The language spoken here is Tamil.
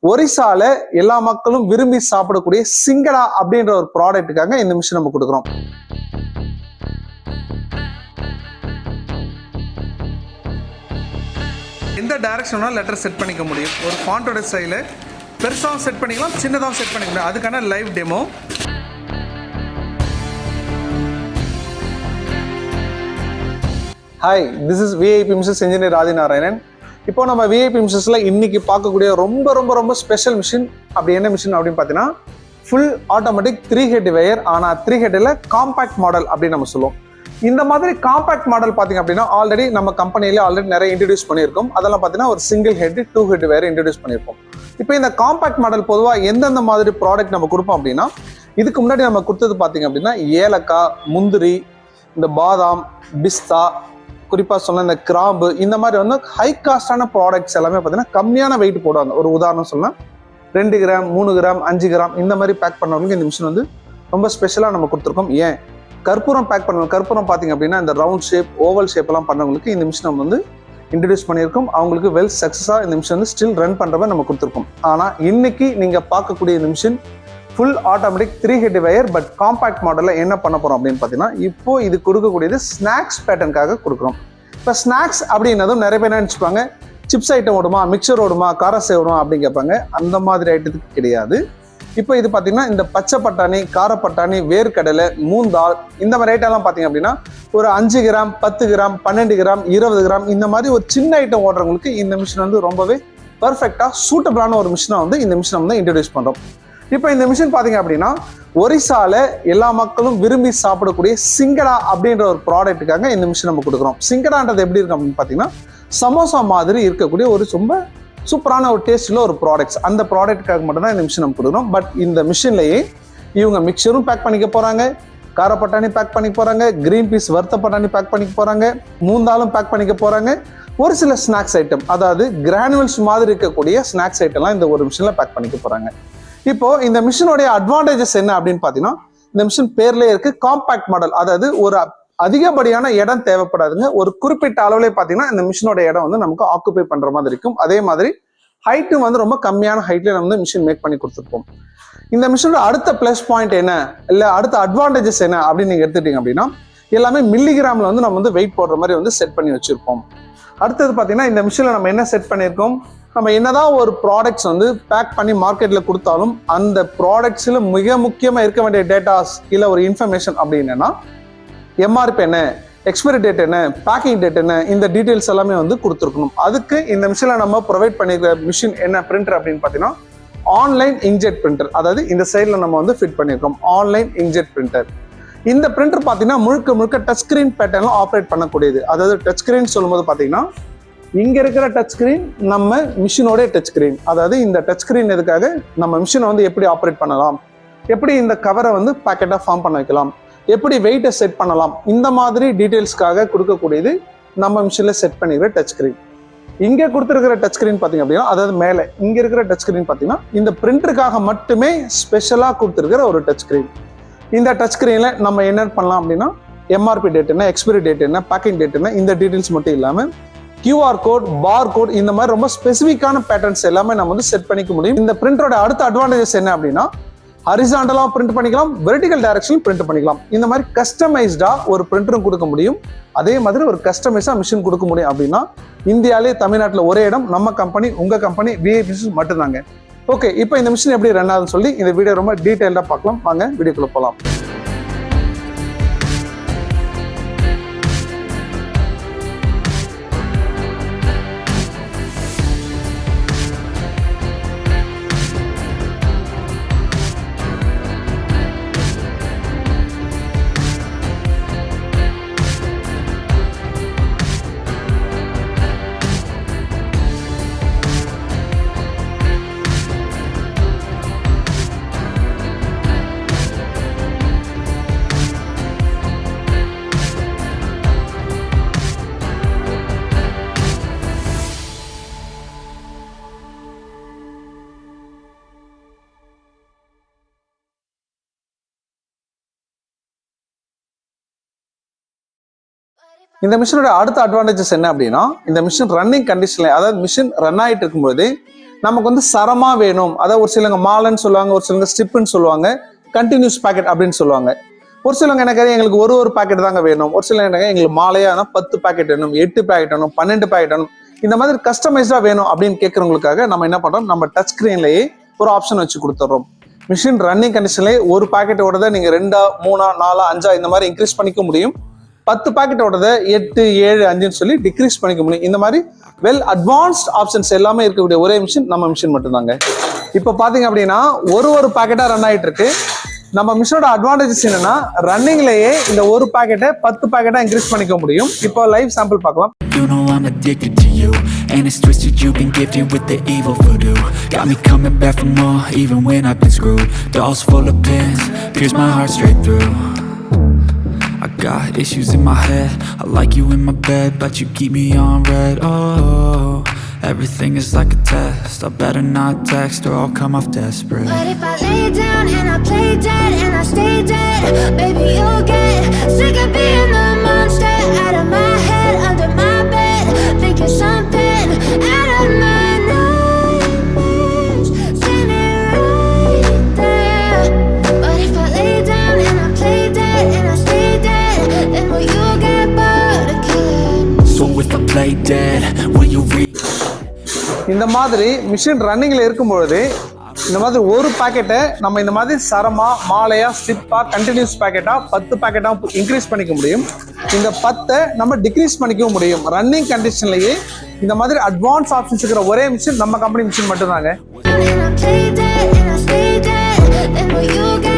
ஒரிசால எல்லா மக்களும் விரும்பி சாப்பிடக்கூடிய சிங்கடா அப்படின்ற ஒரு ப்ராடக்ட்டுக்காக இந்த மிஷின் நம்ம கொடுக்குறோம். எந்த டைரக்ஷனா லெட்டர் செட் பண்ணிக்க முடியும். ஒரு ஃபாண்டோட ஸ்டைல பெருசாகவும் செட் பண்ணிக்கலாம், சின்னதாகவும் செட் பண்ணிக்க முடியும். அதுக்கான live demo. Hi, this is VIP Mrs engineer Adinarayanan. இப்போ நம்ம விஐபி மிஷஸ்ல இன்னைக்கு பார்க்கக்கூடிய ரொம்ப ரொம்ப ரொம்ப ஸ்பெஷல் மிஷின். அப்படி என்ன மிஷின் அப்படின்னு பார்த்தீங்கன்னா, ஃபுல் ஆட்டோமேட்டிக் 3 ஹெட் வேயர். ஆனால் 3 ஹெட்டில் காம்பேக்ட் மாடல் அப்படின்னு நம்ம சொல்லுவோம். இந்த மாதிரி காம்பேக்ட் மாடல் பார்த்தீங்க அப்படின்னா ஆல்ரெடி நம்ம கம்பெனியில ஆல்ரெடி நிறைய இன்ட்ரடியூஸ் பண்ணியிருக்கோம். அதெல்லாம் பார்த்தீங்கன்னா ஒரு சிங்கிள் ஹெட் 2 ஹெட் வேற இன்ட்ரடியூஸ் பண்ணியிருக்கோம். இப்போ இந்த காம்பேக்ட் மாடல் பொதுவாக எந்தெந்த மாதிரி ப்ராடக்ட் நம்ம கொடுப்போம் அப்படின்னா, இதுக்கு முன்னாடி நம்ம கொடுத்தது பார்த்தீங்க அப்படின்னா ஏலக்காய், முந்திரி, இந்த பாதாம், பிஸ்தா, குறிப்பாக சொன்ன இந்த கிராம்பு, இந்த மாதிரி வந்து ஹை காஸ்டான ப்ராடக்ட்ஸ் எல்லாமே பார்த்தீங்கன்னா கம்மியான வெயிட் போடுவாங்க. ஒரு உதாரணம் சொல்லலாம், 2 கிராம், 3 கிராம், 5 கிராம் இந்த மாதிரி பேக் பண்ணவங்களுக்கு இந்த மிஷின் வந்து ரொம்ப ஸ்பெஷலாக நம்ம கொடுத்துருக்கோம். ஏன் கற்பூரம் பேக் பண்ணுவோம். கற்பூரம் பார்த்தீங்க அப்படின்னா இந்த ரவுண்ட் ஷேப், ஓவல் ஷேப் எல்லாம் பண்ணவங்களுக்கு இந்த மிஷின் நம்ம வந்து இன்ட்ரடியூஸ் பண்ணியிருக்கோம். அவங்களுக்கு வெல் சக்ஸஸாக இந்த மிஷின் வந்து ஸ்டில் ரன் பண்ணுறவங்க நம்ம கொடுத்துருக்கோம். ஆனால் இன்னைக்கு நீங்கள் பார்க்கக்கூடிய இந்த machine full automatic 3 head wire but compact மாடலில் என்ன பண்ண போகிறோம் அப்படின்னு பார்த்தீங்கன்னா, இப்போ இது கொடுக்கக்கூடியது ஸ்நாக்ஸ் பேட்டர்னுக்காக கொடுக்குறோம். இப்போ ஸ்நாக்ஸ் அப்படின்னதும் நிறைய பேர் நினச்சிப்பாங்க, சிப்ஸ் ஐட்டம் ஓடுமா, மிக்சர் ஓடுமா, காரசே ஓடுமா அப்படின்னு கேட்பாங்க. அந்த மாதிரி ஐட்டத்துக்கு கிடையாது. இப்போ இது பார்த்தீங்கன்னா இந்த பச்சை பட்டாணி, காரப்பட்டாணி, வேர்க்கடலை, மூந்தால் இந்த மாதிரி ஐட்டம்லாம் பார்த்தீங்க அப்படின்னா ஒரு 5 கிராம், 10 கிராம், 12 கிராம், 20 கிராம் இந்த மாதிரி ஒரு சின்ன ஐட்டம் ஓடுறவங்களுக்கு இந்த மிஷின் வந்து ரொம்பவே பர்ஃபெக்டாக சூட்டபிளான ஒரு மிஷினை வந்து இந்த மிஷினை வந்து இன்ட்ரடியூஸ் பண்ணுறோம். இப்போ இந்த மிஷின் பார்த்தீங்க அப்படின்னா ஒரிசால எல்லா மக்களும் விரும்பி சாப்பிடக்கூடிய சிங்கடா அப்படின்ற ஒரு ப்ராடக்ட்டுக்காக இந்த மிஷின் நம்ம கொடுக்குறோம். சிங்கடான்றது எப்படி இருக்கும் அப்படின்னு பார்த்தீங்கன்னா, சமோசா மாதிரி இருக்கக்கூடிய ஒரு ரொம்ப சூப்பரான ஒரு டேஸ்ட்ல ஒரு ப்ராடக்ட்ஸ். அந்த ப்ராடக்ட்டுக்காக மட்டும்தான் இந்த மிஷின் நம்ம கொடுக்குறோம். பட் இந்த மிஷின்லேயே இவங்க மிக்சரும் பேக் பண்ணிக்க போறாங்க, காரப்பட்டாணி பேக் பண்ணிக்க போறாங்க, கிரீன் பீஸ் வறுத்த பட்டாணி பேக் பண்ணிக்க போறாங்க, மூந்தாலும் பேக் பண்ணிக்க போறாங்க. ஒரு சில ஸ்நாக்ஸ் ஐட்டம், அதாவது கிரானுவல்ஸ் மாதிரி இருக்கக்கூடிய ஸ்நாக்ஸ் ஐட்டம்லாம் இந்த ஒரு மிஷின்ல பேக் பண்ணிக்க போறாங்க. இப்போ இந்த மிஷினுடைய அட்வான்டேஜஸ் என்ன அப்படின்னு பார்த்தீங்கன்னா, இந்த மிஷின் பேர்லேயே இருக்கு காம்பேக்ட் மாடல். அதாவது ஒரு அதிகப்படியான இடம் தேவைப்படாதுங்க. ஒரு குறிப்பிட்ட அளவுல பார்த்தீங்கன்னா இந்த மிஷினோட இடம் வந்து நமக்கு ஆக்குபை பண்ற மாதிரி இருக்கும். அதே மாதிரி ஹைட்டும் வந்து ரொம்ப கம்மியான ஹைட்ல நம்ம வந்து மிஷின் மேக் பண்ணி கொடுத்துருப்போம். இந்த மிஷினோட அடுத்த பிளஸ் பாயிண்ட் என்ன, இல்லை அடுத்த அட்வான்டேஜஸ் என்ன அப்படின்னு நீங்க எடுத்துட்டீங்க அப்படின்னா, எல்லாமே மில்லிகிராம்ல வந்து நம்ம வந்து வெயிட் போடுற மாதிரி வந்து செட் பண்ணி வச்சிருப்போம். அடுத்தது பார்த்தீங்கன்னா இந்த மிஷின்ல நம்ம என்ன செட் பண்ணியிருக்கோம், நம்ம என்னதான் ஒரு ப்ராடக்ட்ஸ் வந்து பேக் பண்ணி மார்க்கெட்ல கொடுத்தாலும் அந்த ப்ராடக்ட்ஸ்ல மிக முக்கியமா இருக்க வேண்டிய டேட்டாஸ் இல்லை ஒரு இன்ஃபர்மேஷன் அப்படின்னா எம்ஆர்பி என்ன, எக்ஸ்பைரி டேட் என்ன, பேக்கிங் டேட் என்ன, இந்த டீட்டெயில்ஸ் எல்லாமே வந்து கொடுத்துருக்கணும். அதுக்கு இந்த மிஷினில் நம்ம ப்ரொவைட் பண்ணிக்கிற மிஷின் என்ன பிரிண்டர் அப்படின்னு பார்த்தீங்கன்னா ஆன்லைன் இங்க்ஜெட் பிரிண்டர். அதாவது இந்த சைடில் நம்ம வந்து ஃபிட் பண்ணியிருக்கோம் ஆன்லைன் இங்க்ஜெட் பிரிண்டர். இந்த பிரிண்டர் பார்த்தீங்கன்னா முழுக்க முழுக்க டச் ஸ்கிரீன் பேட்டர்ன்ல ஆப்ரேட் பண்ணக்கூடியது. அதாவது டச் ஸ்கிரீன் சொல்லும்போது பார்த்தீங்கன்னா இங்க இருக்கிற டச் ஸ்கிரீன் நம்ம மிஷினோட டச் ஸ்கிரீன். அதாவது இந்த டச் ஸ்கிரீன் எதுக்காக, நம்ம மிஷினை வந்து எப்படி ஆப்ரேட் பண்ணலாம், எப்படி இந்த கவரை வந்து பேக்கெட்டாக ஃபார்ம் பண்ண வைக்கலாம், எப்படி வெயிட்டை செட் பண்ணலாம், இந்த மாதிரி டீட்டெயில்ஸ்க்காக கொடுக்கக்கூடியது நம்ம மிஷினில் செட் பண்ணிக்கிற டச் ஸ்கிரீன். இங்கே கொடுத்துருக்கிற டச் ஸ்கிரீன் பார்த்தீங்க அப்படின்னா, அதாவது மேலே இங்கே இருக்கிற டச் ஸ்கிரீன் பார்த்தீங்கன்னா இந்த பிரிண்டருக்காக மட்டுமே ஸ்பெஷலாக கொடுத்துருக்கிற ஒரு டச் ஸ்கிரீன். இந்த டச் ஸ்கிரீனில் நம்ம என்ன பண்ணலாம் அப்படின்னா, எம்ஆர்பி டேட் என்ன, எக்ஸ்பைரி டேட் என்ன, பேக்கிங் டேட் என்ன, இந்த டீட்டெயில்ஸ் மட்டும் இல்லாமல் QR கோட், பார் கோட், இந்த மாதிரி ரொம்ப ஸ்பெசிஃபிக்கான பேட்டர்ன்ஸ் எல்லாமே நம்ம வந்து செட் பண்ணிக்க முடியும். இந்த பிரிண்டரோட அடுத்த அட்வான்டேஜஸ் என்ன அப்படின்னா, ஹரிசாண்டலா பிரிண்ட் பண்ணிக்கலாம், வெர்டிகல் டைரக்ஷன் பிரிண்ட் பண்ணிக்கலாம். இந்த மாதிரி கஸ்டமைஸ்டா ஒரு பிரிண்டரும் கொடுக்க முடியும். அதே மாதிரி ஒரு கஸ்டமைஸா மிஷின் கொடுக்க முடியும். அப்படின்னா இந்தியாவிலே தமிழ்நாட்டில் ஒரே இடம் நம்ம கம்பெனி, உங்க கம்பெனி விஐபி மட்டும்தாங்க. ஓகே, இப்போ இந்த மிஷின் எப்படி ரன் ஆகுதுன்னு சொல்லி இந்த வீடியோ ரொம்ப டீட்டெயிலாக பார்க்கலாம். வாங்க வீடியோக்குள்ள போகலாம். இந்த மிஷினோட அடுத்த அட்வான்டேஜஸ் என்ன அப்படின்னா, இந்த மிஷின் ரன்னிங் கண்டிஷன்ல, அதாவது மிஷின் ரன் ஆகிட்டு இருக்கும்போது நமக்கு வந்து சரமா வேணும், அதாவது ஒரு சிலவங்க மாலைன்னு சொல்லுவாங்க, ஒரு சிலவங்க ஸ்ட்ரிப்புன்னு சொல்லுவாங்க, கண்டினியூஸ் பேக்கெட் அப்படின்னு சொல்லுவாங்க. ஒரு சிலவங்க எனக்கு எங்களுக்கு ஒரு பாக்கெட் தாங்க வேணும், ஒரு சிலவங்க எனக்கு எங்களுக்கு மாலையான 10 பாக்கெட் வேணும், 8 பாக்கெட் வேணும், 12 பாக்கெட் வேணும், இந்த மாதிரி கஸ்டமைஸ்டா வேணும் அப்படின்னு கேட்கறவங்களுக்காக நம்ம என்ன பண்றோம், நம்ம டச் ஸ்கிரீன்லயே ஒரு ஆப்ஷன் வச்சு கொடுத்துட்றோம். மிஷின் ரன்னிங் கண்டிஷன்லேயே ஒரு பாக்கெட்டோட நீங்க 2, 3, 4, 5 இந்த மாதிரி இன்க்ரீஸ் பண்ணிக்க முடியும். 10 பாக்கெட்டோட 8, 7, 5ன்னு சொல்லி டிக்ரீஸ் பண்ணிக்க முடியும். இந்த மாதிரி வெல் அட்வான்ஸ்ட் ஆப்ஷன்ஸ் எல்லாமே இருக்கக்கூடிய ஒரே மிஷின் நம்ம மிஷின் மட்டும்தாங்க. இப்போ பாத்தீங்க அப்படின்னா ஒரு பாக்கெட்டா ரன் ஆயிட்டு இருக்கு. நம்ம மிஷினோட அட்வான்டேஜஸ் என்னன்னா, ரன்னிங்லயே இந்த ஒரு பாக்கெட்டை 10 பாக்கெட்டா இன்க்ரீஸ் பண்ணிக்க முடியும். இப்போ லைவ் சாம்பிள் பார்க்கலாம். You know I'm addicted to you, and it's twisted, you've been gifted with the evil voodoo. Got me coming back for more, even when I've been screwed. Dolls full of pins, pierce my heart straight through. I got issues in my head, I like you in my bed, but you keep me on red. Oh, everything is like a test, I better not text or I'll come off desperate. But if I lay down and I play dead and I stay dead, baby you'll get sick of being the monster out of my head, under my bed, thinking something out of my nightmares, standing right there. But if I lay down and I play dead and I stay dead, then will you get bored of killing me? So if I play dead, will you read? இந்த மாதிரி மிஷின் ரன்னிங்ல இருக்கும்பொழுது இந்த மாதிரி ஒரு பாக்கெட்டை நம்ம இந்த மாதிரி சரமா, மாலையா, ஸ்ட்ரிப்பா, கண்டினியூஸ் பேக்கெட்டா 10 பாக்கெட்டா இன்க்ரீஸ் பண்ணிக்க முடியும். இந்த 10 நம்ம டிக்ரீஸ் பண்ணிக்கவும் முடியும். ரன்னிங் கண்டிஷன்லயே இந்த மாதிரி அட்வான்ஸ் ஆப்ஷன்ஸ் இருக்கிற ஒரே மிஷின் நம்ம கம்பெனி மிஷின் மட்டும்தாங்க. And I play dead and I stay dead, then will you get